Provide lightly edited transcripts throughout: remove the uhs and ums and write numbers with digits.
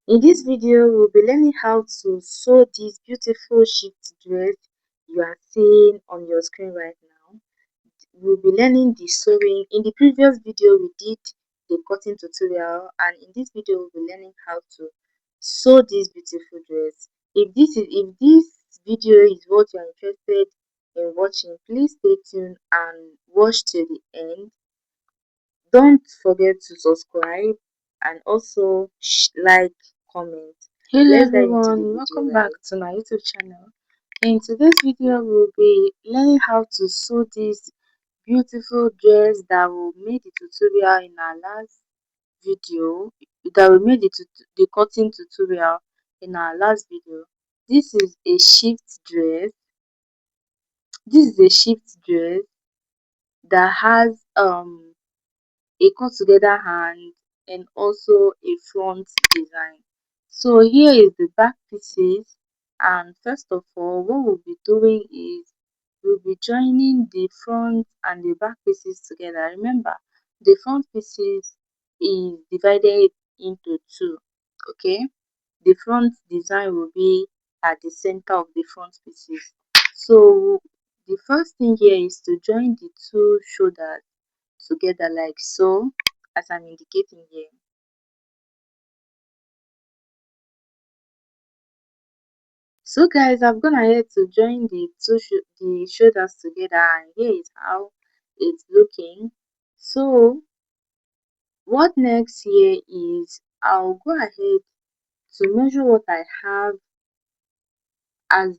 In this video, we'll be learning how to sew this beautiful shift dress you are seeing on your screen right now. We'll be learning the sewing. In the previous video, we did the cutting tutorial, and in this video, we'll be learning how to sew this beautiful dress. If this video is what you're interested in watching, please stay tuned and watch till the end. Don't forget to subscribe and also like, comment. Hello Let's dive into the everyone, video welcome back right. to my YouTube channel. In today's video, we'll be learning how to sew this beautiful dress that we made the tutorial in our last video, that we made the cutting tutorial in our last video. This is a shift dress. This is a shift dress that has a cut together hand and also a front design. So here is the back pieces, and first of all what we'll be doing is we'll be joining the front and the back pieces together. Remember, the front pieces is divided into two. Okay, the front design will be at the center of the front pieces. So the first thing here is to join the two shoulders together like so, as I'm indicating here. So guys, I've gone ahead to join the shoulders together, and here is how it's looking. So what next here is I'll go ahead to measure what I have as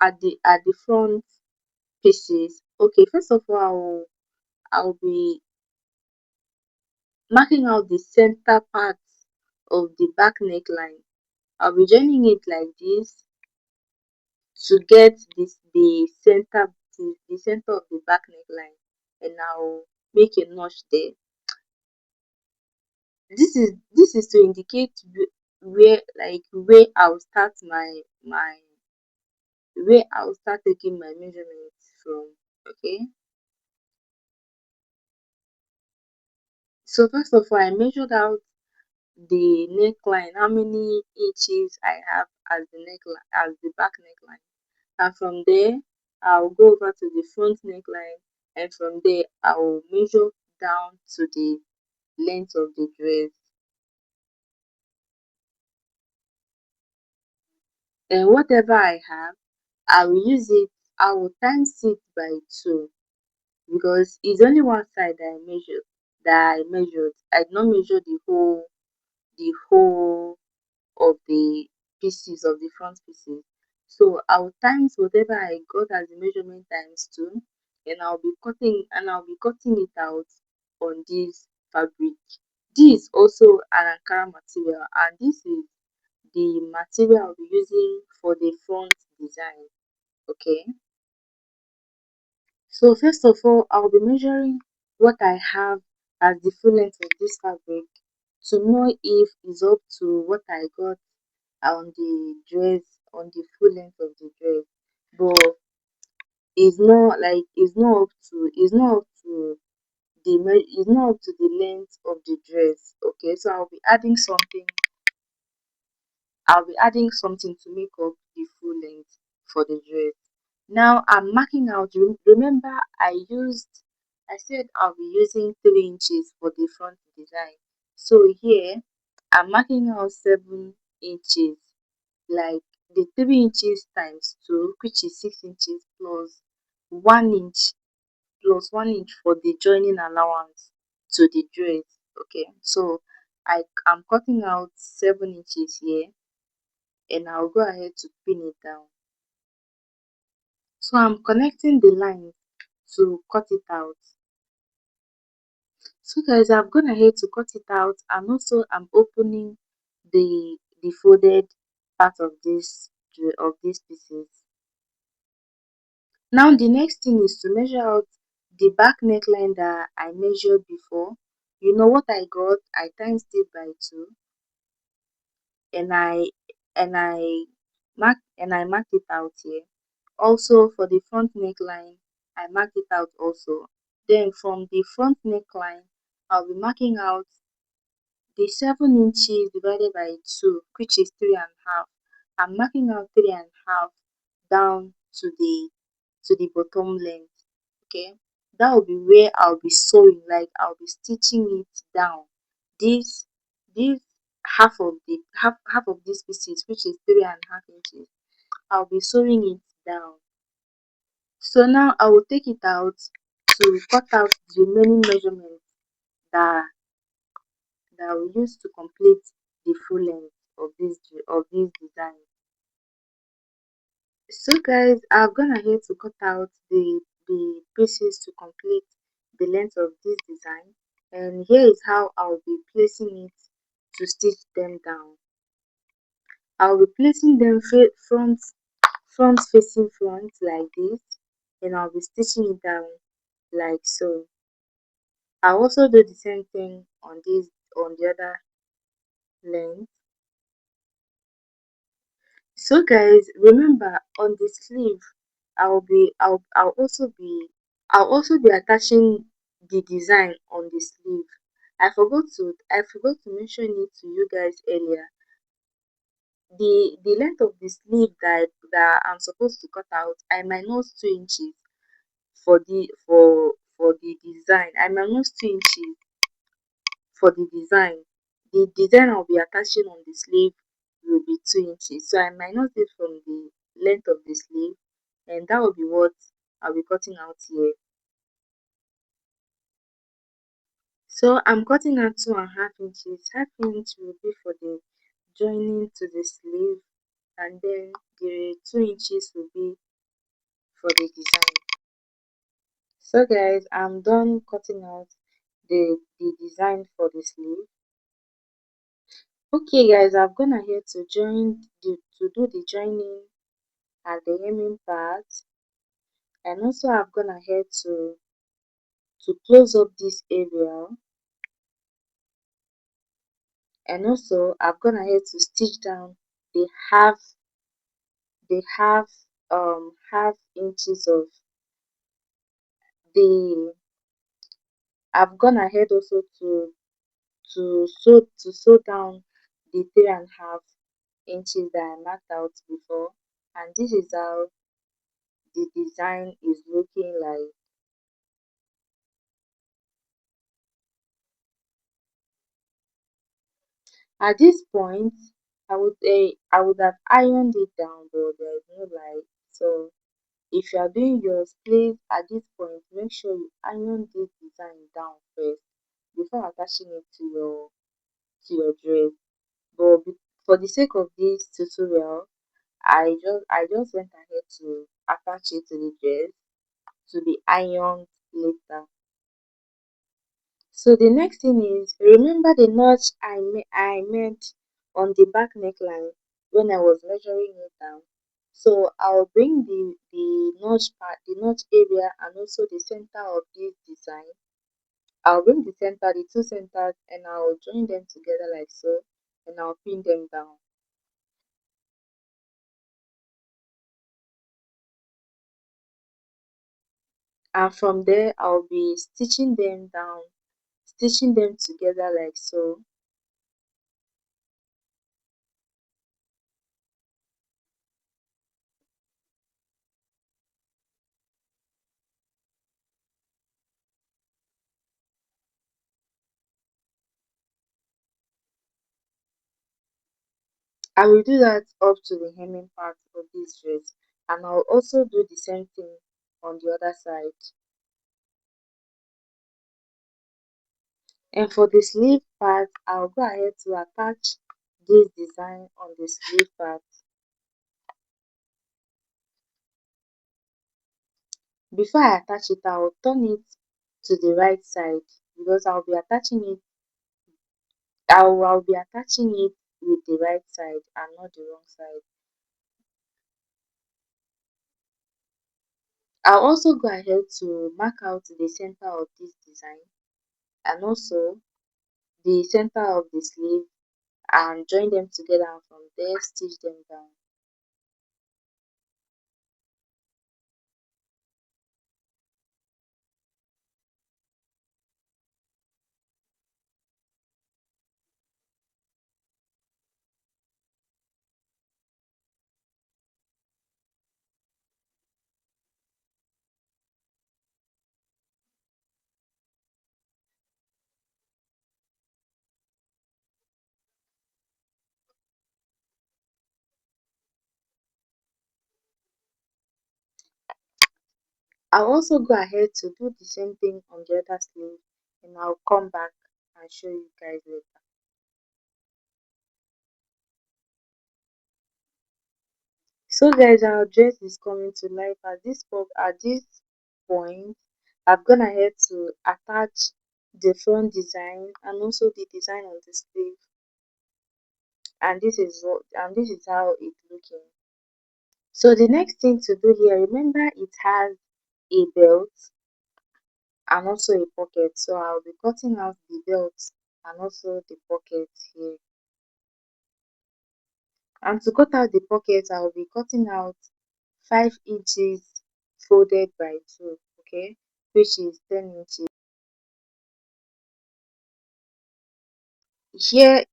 at the front pieces. Okay, first of all I'll be marking out the center part of the back neckline. I'll be joining it like this to get the center of the back neckline, and I'll make a notch there. This is to indicate where I'll start taking my measurements from. Okay, so first of all I measured out the neckline, how many inches I have as the back neckline, and from there I'll go over to the front neckline, and from there I will measure down to the length of the dress. And whatever I have, I will use it, I will times it by 2, because it's only one side that I measured. I did not measure the whole of the pieces of the front pieces. So I'll times whatever I got as the measurement times 2, and I'll be cutting it out on this fabric. This is also an Ankara material, and this is the material I'll be using for the front design. Okay, so first of all I'll be measuring what I have as the full length of this fabric to know if it's up to what I got on the dress, on the full length of the dress. But it's not up to the length of the dress. Okay, so I'll be adding something to make up the full length for the dress. Now I'm marking out. Remember, I said I'll be using 3 inches for the front design. So here I'm marking out 7 inches, like the 3 inches times 2, which is 6 inches, plus 1 inch, for the joining allowance to the dress. Okay, so I'm cutting out 7 inches here, and I'll go ahead to pin it down. So I'm connecting the line to cut it out. So guys, I've gone ahead to cut it out, and also I'm opening the folded part of these pieces. Now the next thing is to measure out the back neckline that I measured before. You know what I got? I times it by 2, and I marked it out here. Also for the front neckline, I marked it out also. Then from the front neckline, I'll be marking out the 7 inches divided by 2, which is 3.5. I'm marking out 3.5 down to the bottom length. Okay, that will be where I'll be sewing, like I'll be stitching it down. This this half of these pieces, which is 3.5 inches, I'll be sewing it down. So now I will take it out to cut out the remaining measurements that we use to complete the full length of this design. So guys, I've gone ahead to cut out the pieces to complete the length of this design, and here is how I'll be placing it to stitch them down. I'll be placing them front facing front like this, and I'll be stitching it down like so. I'll also do the same thing on the other length. So guys, remember on the sleeve, I'll also be attaching the design on the sleeve. I forgot to mention it to you guys earlier. The length of the sleeve that I'm supposed to cut out, I minus 2 inches for the design. I minus 2 inches for the design. The design I'll be attaching on the sleeve will be 2 inches. So I minus it from the length of the sleeve, and that will be what I'll be cutting out here. So I'm cutting out 2.5 inches. Half inch will be for the joining to the sleeve, and then the 2 inches will be for the design. So guys, I'm done cutting out the design for the sleeve. Okay guys, I've gone ahead to do the joining at the hemming part, and also I've gone ahead to close up this area, and also I've gone ahead to stitch down the half the half inches of the I've gone ahead also to sew down the 3.5 inches that I marked out before, and this is how the design is looking like. At this point, I would have ironed it down, but there is no light. So if you are doing yours, please at this point make sure you iron this design down first before attaching it to your dress. But for the sake of this tutorial, I just went ahead to attach it to the dress to be ironed later. So the next thing is, remember the notch I made on the back neckline when I was measuring it down. So I'll bring the notch part, the notch area, and also the center of this design. I'll bring the center, the two centers, and I'll join them together like so, and I'll pin them down. And from there, I'll be stitching them down, stitching them together like so. I will do that up to the hemming part of this dress, and I'll also do the same thing on the other side. And for the sleeve part, I'll go ahead to attach this design on the sleeve part. Before I attach it, I'll turn it to the right side because I'll be attaching it with the right side and not the wrong side. I'll also go ahead to mark out the center of this design and also the center of the sleeve and join them together, and from there stitch them down. I'll also go ahead to do the same thing on the other sleeve, and I'll come back and show you guys later. So guys, our dress is coming to life at this point. I've gone ahead to attach the front design and also the design on the sleeve, and this is how it's looking. So the next thing to do here, remember it has a belt and also a pocket. So I'll be cutting out the belt and also the pocket here. And to cut out the pocket, I'll be cutting out 5 inches folded by 2, okay, which is 10 inches. Here,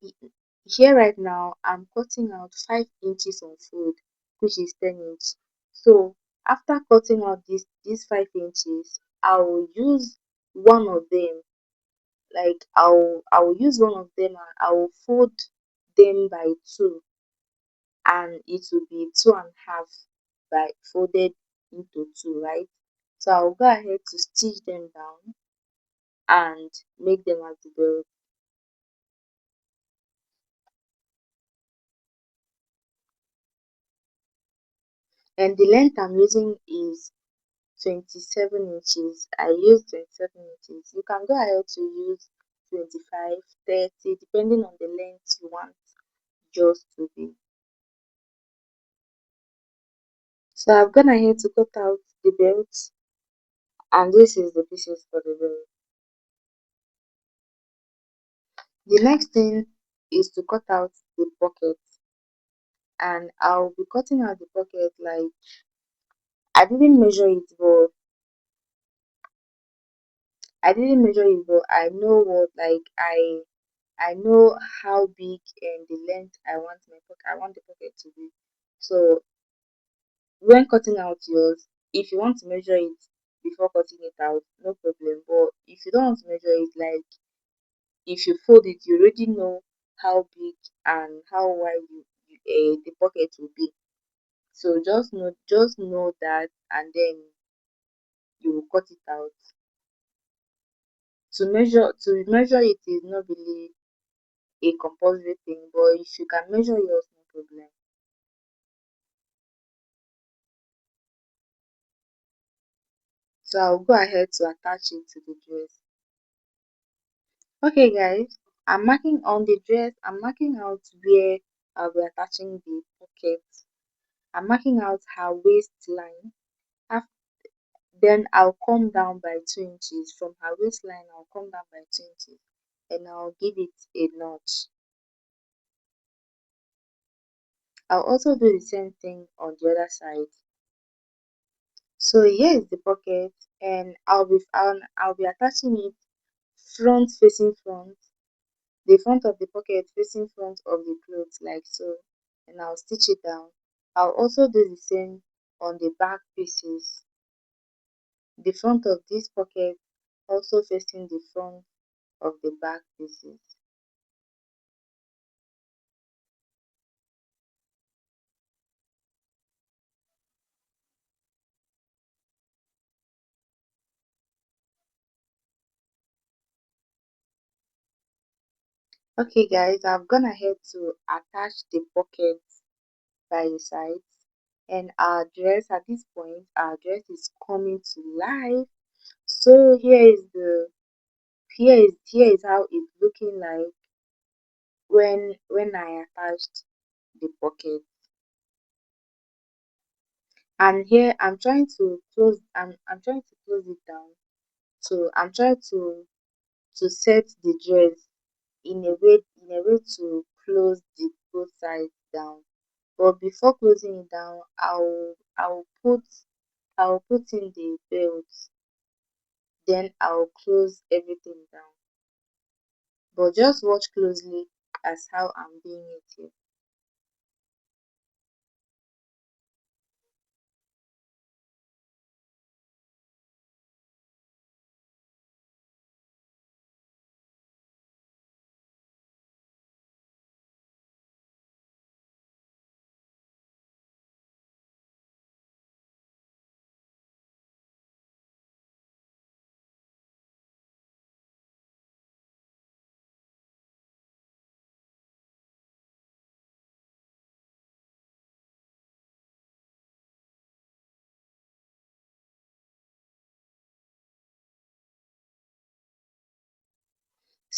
here right now, I'm cutting out 5 inches on fold, which is 10 inch. So after cutting out these 5 inches, I will use one of them. Like I will use one of them and I will fold them by 2, and it will be 2.5 by folded into 2, right? So I'll go ahead to stitch them down and make them as the belt. And the length I'm using is 27 inches. I use 27 inches. You can go ahead to use 25, 30, depending on the length you want yours to be. So I've gone ahead to cut out the belt, and this is the pieces for the belt. The next thing is to cut out the pocket, and I'll be cutting out the pocket like I didn't measure it, but I know what like I know how big and the length I want the pocket to be. So when cutting out yours, if you want to measure it before cutting it out, no problem. But if you don't want to measure it, like if you fold it, you already know how big and how wide the pocket will be. So just know that, and then you will cut it out. To measure it is not really a compulsory thing, but if you can measure yours, no problem. So I'll go ahead to attach it to the dress. Okay guys, I'm marking out where I'll be attaching the pocket. I'm marking out her waistline. Then I'll come down by 2 inches. From her waistline, I'll come down by 2 inches and I'll give it a notch. I'll also do the same thing on the other side. So here is the pocket, and I'll be attaching it front facing front, the front of the pocket facing front of the clothes like so, and I'll stitch it down. I'll also do the same on the back pieces, the front of this pocket also facing the front of the back pieces. Okay guys, I've gone ahead to attach the pocket by the sides, and our dress at this point, our dress is coming to life. So here is how it's looking like when I attached the pocket. And here I'm trying to close it down. So I'm trying to set the dress in a way to close the both sides down. But before closing it down, I'll put in the belt, then I'll close everything down. But just watch closely as how I'm doing it here.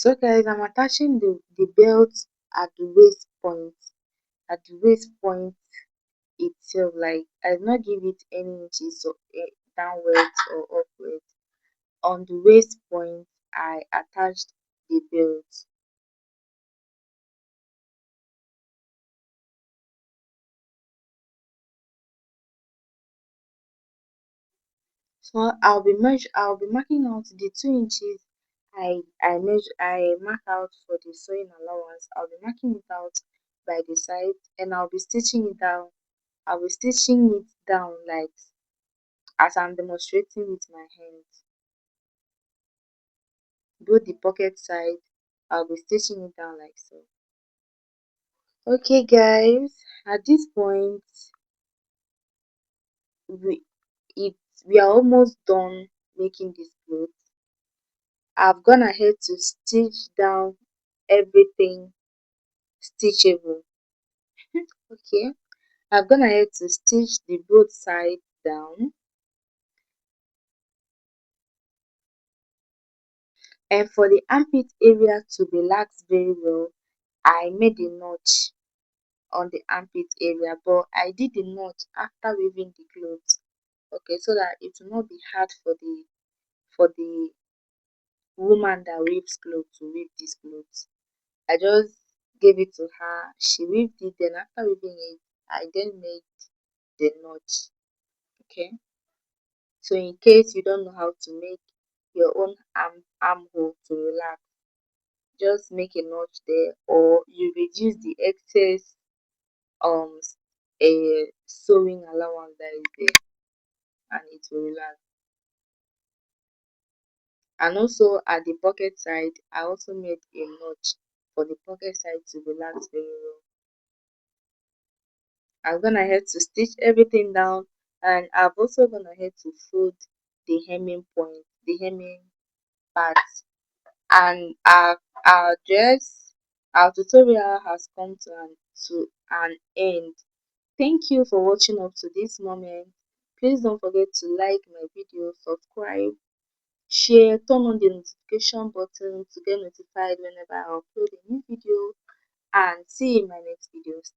So guys, I'm attaching the belt at the waist point. At the waist point itself, like I did not give it any inches or downwards or upwards. On the waist point, I attached the belt. So I'll be marking out the 2 inches I mark out for the sewing allowance. I'll be marking it out by the side and I'll be stitching it down. I'll be stitching it down like as I'm demonstrating with my hands. Both the pocket side, I'll be stitching it down like so. Okay guys, at this point we it we are almost done making this clothes. I've gone ahead to stitch down everything stitchable. Okay, I've gone ahead to stitch the both sides down, and for the armpit area to relax very well, I made a notch on the armpit area, but I did the notch after weaving the clothes. Okay, so that it will not be hard for the woman that weaves clothes to weave these clothes. I just gave it to her. She weaved it. Then after weaving it, I then made the notch. Okay. So in case you don't know how to make your own armhole to relax, just make a notch there, or you reduce the excess um a sewing allowance that is there, and it will relax. And also at the pocket side, I also made a notch for the pocket side to relax very well. I've gone ahead to stitch everything down, and I've also gone ahead to fold the hemming point, the hemming part. And our dress, our tutorial has come to an end. Thank you for watching up to this moment. Please don't forget to like my video, subscribe, share, turn on the notification button to get notified whenever I upload a new video, and see you in my next videos.